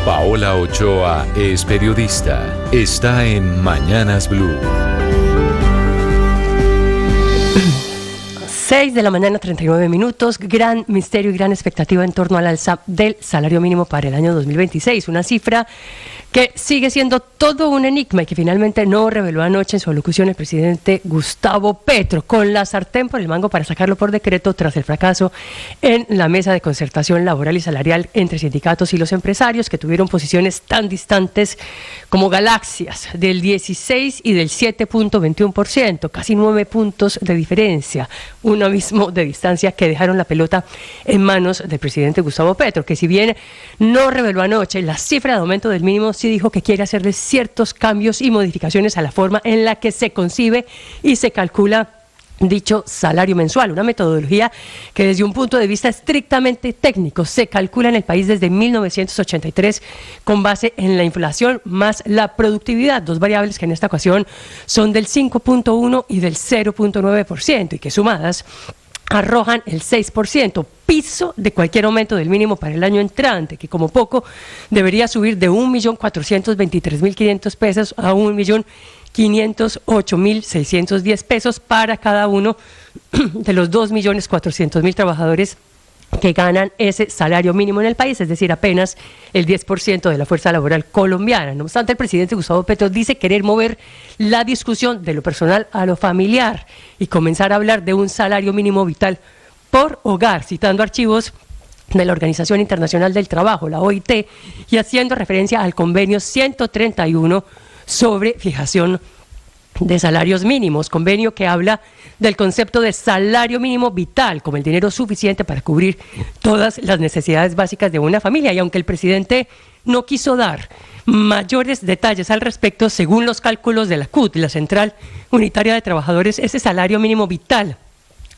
Paola Ochoa es periodista. Está en Mañanas Blue. 6 de la mañana, 39 minutos. Gran misterio y gran expectativa en torno al alza del salario mínimo para el año 2026. Una cifra que sigue siendo todo un enigma y que finalmente no reveló anoche en su alocución el presidente Gustavo Petro, con la sartén por el mango para sacarlo por decreto tras el fracaso en la mesa de concertación laboral y salarial entre sindicatos y los empresarios, que tuvieron posiciones tan distantes como galaxias, del 16 y del 7.21%, casi 9 puntos de diferencia, un abismo de distancia que dejaron la pelota en manos del presidente Gustavo Petro, que si bien no reveló anoche la cifra de aumento del mínimo, sí dijo que quiere hacerle ciertos cambios y modificaciones a la forma en la que se concibe y se calcula dicho salario mensual, una metodología que desde un punto de vista estrictamente técnico se calcula en el país desde 1983 con base en la inflación más la productividad, dos variables que en esta ocasión son del 5.1 y del 0.9% y que sumadas arrojan el 6%, piso de cualquier aumento del mínimo para el año entrante, que como poco debería subir de 1.423.500 pesos a 1.508.610 pesos para cada uno de los 2.400.000 trabajadores que ganan ese salario mínimo en el país, es decir, apenas el 10% de la fuerza laboral colombiana. No obstante, el presidente Gustavo Petro dice querer mover la discusión de lo personal a lo familiar y comenzar a hablar de un salario mínimo vital por hogar, citando archivos de la Organización Internacional del Trabajo, la OIT, y haciendo referencia al convenio 131 sobre fijación de salarios mínimos, convenio que habla del concepto de salario mínimo vital como el dinero suficiente para cubrir todas las necesidades básicas de una familia. Y aunque el presidente no quiso dar mayores detalles al respecto, según los cálculos de la CUT, la Central Unitaria de Trabajadores, ese salario mínimo vital,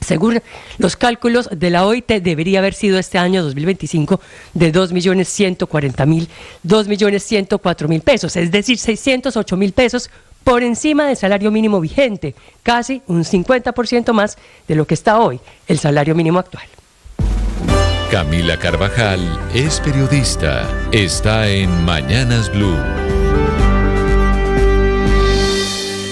según los cálculos de la OIT, debería haber sido este año 2025 de 2.104.000 pesos, es decir, 608.000 pesos por encima del salario mínimo vigente, casi un 50% más de lo que está hoy el salario mínimo actual. Camila Carvajal es periodista. Está en Mañanas Blue.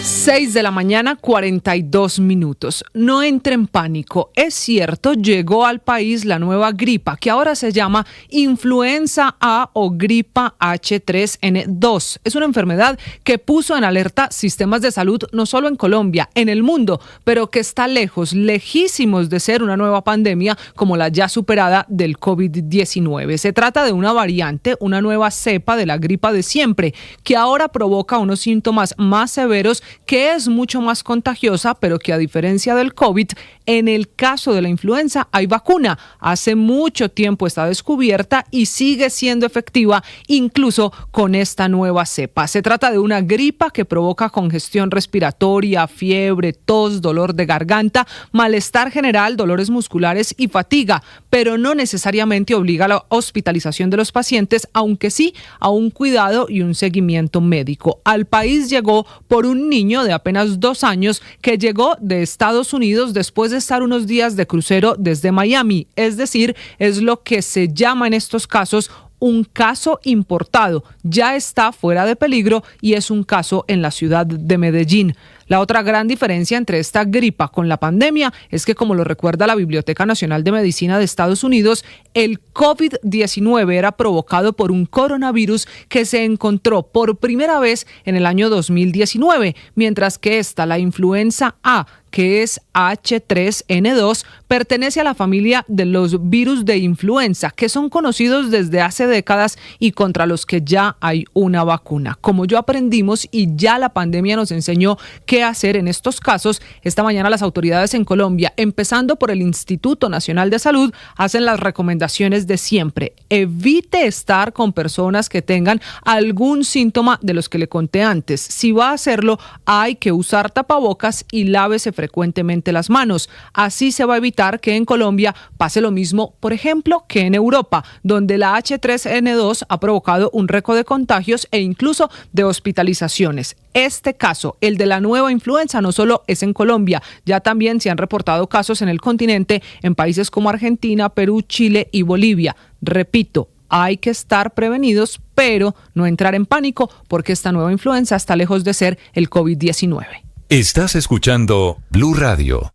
6 de la mañana, 42 minutos. No entre en pánico. Es cierto, llegó al país la nueva gripa, que ahora se llama influenza A o gripa H3N2. Es una enfermedad que puso en alerta sistemas de salud no solo en Colombia, en el mundo, pero que está lejos, lejísimos de ser una nueva pandemia como la ya superada del COVID-19. Se trata de una variante, una nueva cepa de la gripa de siempre, que ahora provoca unos síntomas más severos, que es mucho más contagiosa, pero que a diferencia del COVID, en el caso de la influenza hay vacuna. Hace mucho tiempo está descubierta y sigue siendo efectiva incluso con esta nueva cepa. Se trata de una gripa que provoca congestión respiratoria, fiebre, tos, dolor de garganta, malestar general, dolores musculares y fatiga, pero no necesariamente obliga a la hospitalización de los pacientes, aunque sí a un cuidado y un seguimiento médico. Al país llegó por un niño de apenas 2 años que llegó de Estados Unidos después de estar unos días de crucero desde Miami. Es decir, es lo que se llama en estos casos un caso importado. Ya está fuera de peligro y es un caso en la ciudad de Medellín. La otra gran diferencia entre esta gripa con la pandemia es que, como lo recuerda la Biblioteca Nacional de Medicina de Estados Unidos, el COVID-19 era provocado por un coronavirus que se encontró por primera vez en el año 2019, mientras que la influenza A, que es H3N2, pertenece a la familia de los virus de influenza, que son conocidos desde hace décadas y contra los que ya hay una vacuna. Como ya aprendimos y ya la pandemia nos enseñó qué hacer en estos casos, esta mañana las autoridades en Colombia, empezando por el Instituto Nacional de Salud, hacen las recomendaciones de siempre. Evite estar con personas que tengan algún síntoma de los que le conté antes. Si va a hacerlo, hay que usar tapabocas y lávese frecuentemente las manos. Así se va a evitar que en Colombia pase lo mismo, por ejemplo, que en Europa, donde la H3N2 ha provocado un récord de contagios e incluso de hospitalizaciones. Este caso, el de la nueva influenza, no solo es en Colombia, ya también se han reportado casos en el continente, en países como Argentina, Perú, Chile y Bolivia. Repito, hay que estar prevenidos, pero no entrar en pánico porque esta nueva influenza está lejos de ser el COVID-19. Estás escuchando Blue Radio.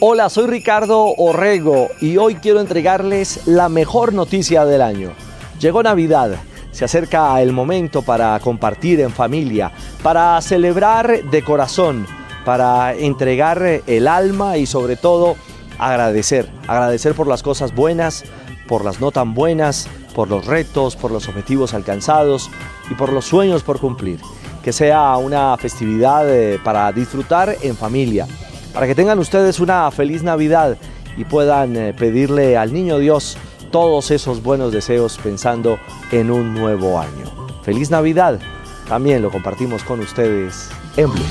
Hola, soy Ricardo Orrego y hoy quiero entregarles la mejor noticia del año. Llegó Navidad, se acerca el momento para compartir en familia, para celebrar de corazón, para entregar el alma y sobre todo agradecer por las cosas buenas, por las no tan buenas, por los retos, por los objetivos alcanzados y por los sueños por cumplir. Que sea una festividad para disfrutar en familia, para que tengan ustedes una feliz Navidad y puedan pedirle al Niño Dios todos esos buenos deseos pensando en un nuevo año. ¡Feliz Navidad! También lo compartimos con ustedes en Blue.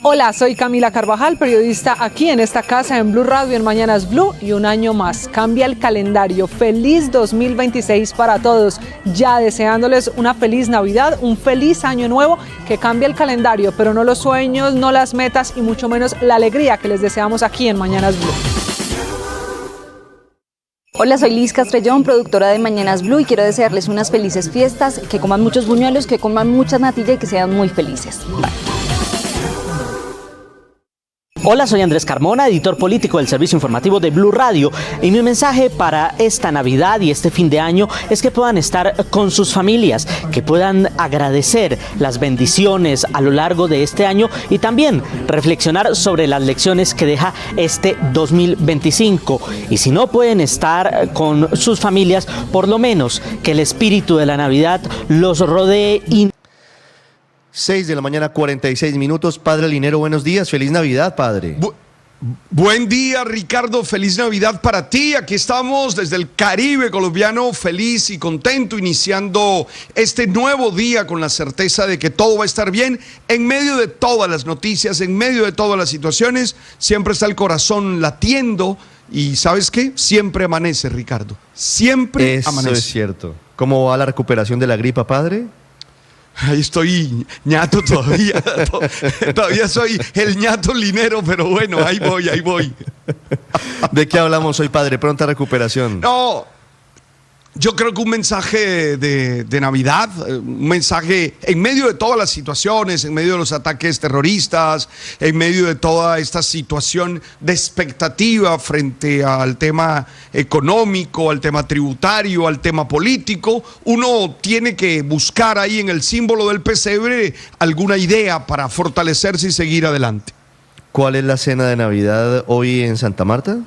Hola, soy Camila Carvajal, periodista aquí en esta casa en Blue Radio en Mañanas Blue, y un año más cambia el calendario. Feliz 2026 para todos, ya deseándoles una feliz Navidad, un feliz año nuevo, que cambia el calendario, pero no los sueños, no las metas y mucho menos la alegría que les deseamos aquí en Mañanas Blue. Hola, soy Liz Castrellón, productora de Mañanas Blue, y quiero desearles unas felices fiestas, que coman muchos buñuelos, que coman mucha natilla y que sean muy felices. Bye. Hola, soy Andrés Carmona, editor político del servicio informativo de Blue Radio, y mi mensaje para esta Navidad y este fin de año es que puedan estar con sus familias, que puedan agradecer las bendiciones a lo largo de este año y también reflexionar sobre las lecciones que deja este 2025. Y si no pueden estar con sus familias, por lo menos que el espíritu de la Navidad los rodee y 6 de la mañana, 46 minutos. Padre Linero, buenos días. Feliz Navidad, padre. Buen día, Ricardo. Feliz Navidad para ti. Aquí estamos desde el Caribe colombiano, feliz y contento, iniciando este nuevo día con la certeza de que todo va a estar bien. En medio de todas las noticias, en medio de todas las situaciones, siempre está el corazón latiendo. Y ¿sabes qué? Siempre amanece, Ricardo. Siempre amanece. Eso es cierto. ¿Cómo va la recuperación de la gripa, padre? Ahí estoy ñato todavía, todavía soy el ñato linero, pero bueno, ahí voy. ¿De qué hablamos hoy, padre? Pronta recuperación. No, yo creo que un mensaje de Navidad, un mensaje en medio de todas las situaciones, en medio de los ataques terroristas, en medio de toda esta situación de expectativa frente al tema económico, al tema tributario, al tema político, uno tiene que buscar ahí en el símbolo del pesebre alguna idea para fortalecerse y seguir adelante. ¿Cuál es la cena de Navidad hoy en Santa Marta?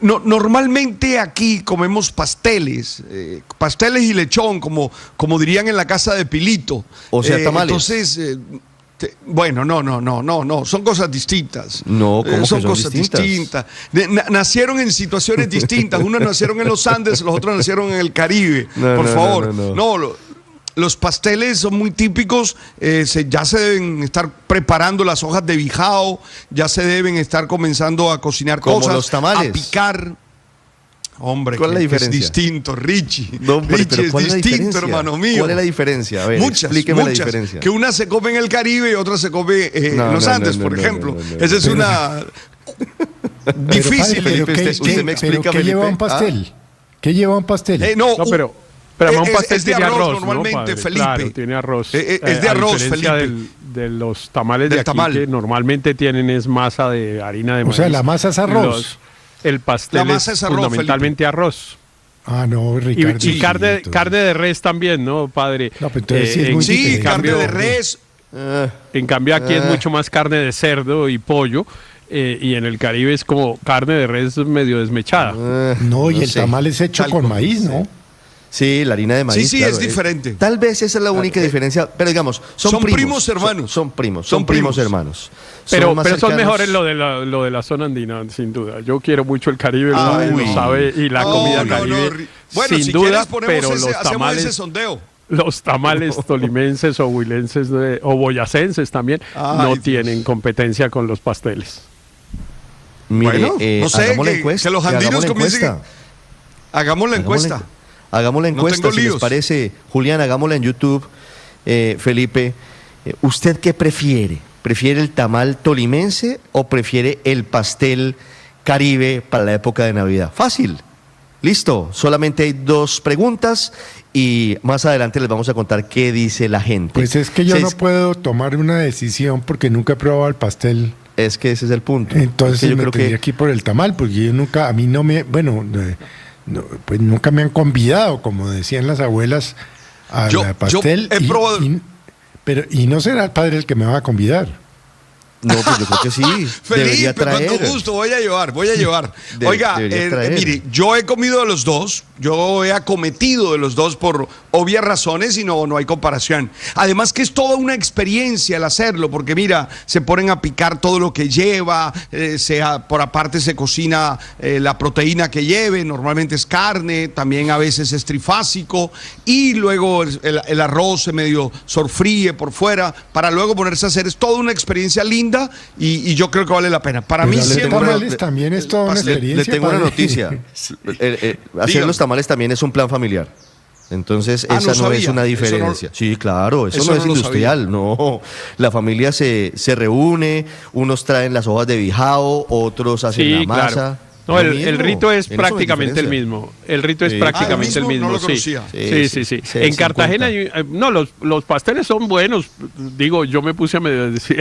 Normalmente aquí comemos pasteles y lechón, como dirían en la casa de Pilito. O sea, tamales. Entonces, bueno, no, son cosas distintas. No, ¿cómo son que son cosas distintas? Nacieron en situaciones distintas. Unos nacieron en los Andes, los otros nacieron en el Caribe. Por favor. Los pasteles son muy típicos, ya se deben estar preparando las hojas de bijao, ya se deben estar comenzando a cocinar cosas, los tamales, a picar. Hombre, ¿cuál es la diferencia? Es distinto, Richie. No, Richie, ¿cuál es distinto, hermano mío. ¿Cuál es la diferencia? A ver, explíqueme la diferencia. Que una se come en el Caribe y otra se come en los Andes, por ejemplo. Esa es una difícil. Usted me explica, ¿qué lleva un pastel? ¿Qué lleva un pastel? Pero un pastel es de tiene arroz, ¿no, normalmente, padre? Felipe. Claro, tiene arroz. Es de arroz, Felipe. De los tamales de aquí, que normalmente tienen es masa de harina de maíz. O sea, la masa es arroz. El pastel es fundamentalmente arroz. Ah, no, Ricardo. Y carne de res también, ¿no, padre? No, pero entonces sí es muy diferente. Carne de res. En cambio aquí es mucho más carne de cerdo y pollo. Y en el Caribe es como carne de res medio desmechada. No, y el tamal es hecho con maíz, ¿no? Sí, la harina de maíz. Sí, claro, es diferente. Tal vez esa es la única diferencia, pero digamos, son primos hermanos. Son primos hermanos. Pero son mejores lo de la zona andina, sin duda. Yo quiero mucho el Caribe, lo sabe, y la comida caribe, bueno, sin si duda, pero hacemos ese sondeo. Los tamales tolimenses o huilenses o boyacenses también no tienen competencia con los pasteles. Mire, bueno, no sé, que los andinos comiencen. Hagamos la encuesta. Hagamos la encuesta, si les parece. Julián, hagámosla en YouTube. Felipe, ¿usted qué prefiere? ¿Prefiere el tamal tolimense o prefiere el pastel Caribe para la época de Navidad? Fácil. Listo, solamente hay 2 preguntas y más adelante les vamos a contar qué dice la gente. Pues es que yo no puedo tomar una decisión porque nunca he probado el pastel. Es que ese es el punto. Entonces yo me creo tendría que que ir por el tamal, porque yo nunca, a mí no me, bueno, pues nunca me han convidado, como decían las abuelas, a la pastel. Yo he probado. Y no será el padre el que me va a convidar. No, pues yo creo que sí. Felipe, con tu gusto, voy a llevar. Oiga, mire, yo he comido de los dos, yo he acometido de los dos por obvias razones y no hay comparación. Además que es toda una experiencia el hacerlo, porque mira, se ponen a picar todo lo que lleva, por aparte se cocina la proteína que lleve, normalmente es carne, también a veces es trifásico, y luego el arroz se medio sorfríe por fuera, para luego ponerse a hacer, es toda una experiencia linda. Y yo creo que vale la pena. Para mí siempre también es toda una experiencia. Le tengo una noticia. Hacer los tamales también es un plan familiar. Entonces, esa no es una diferencia. Sí, claro, eso no es industrial, no. La familia se reúne, unos traen las hojas de bijao, otros hacen la masa. Claro. No, el rito es prácticamente el mismo. El rito es prácticamente el mismo. No lo sí. En Cartagena, los pasteles son buenos. Digo, yo me puse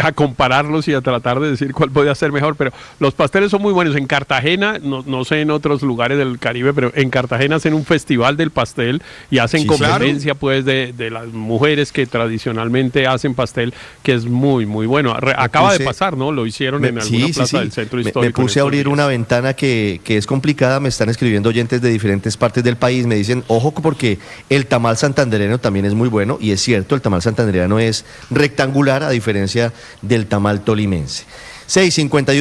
a compararlos y a tratar de decir cuál podía ser mejor, pero los pasteles son muy buenos. En Cartagena, no sé en otros lugares del Caribe, pero en Cartagena hacen un festival del pastel y hacen competencia pues de las mujeres que tradicionalmente hacen pastel, que es muy, muy bueno. Acaba de pasar, ¿no? Lo hicieron en alguna plaza del centro histórico. Me puse a abrir una ventana que es complicada, me están escribiendo oyentes de diferentes partes del país, me dicen, ojo, porque el tamal santandereano también es muy bueno, y es cierto, el tamal santandereano es rectangular a diferencia del tamal tolimense. 6:51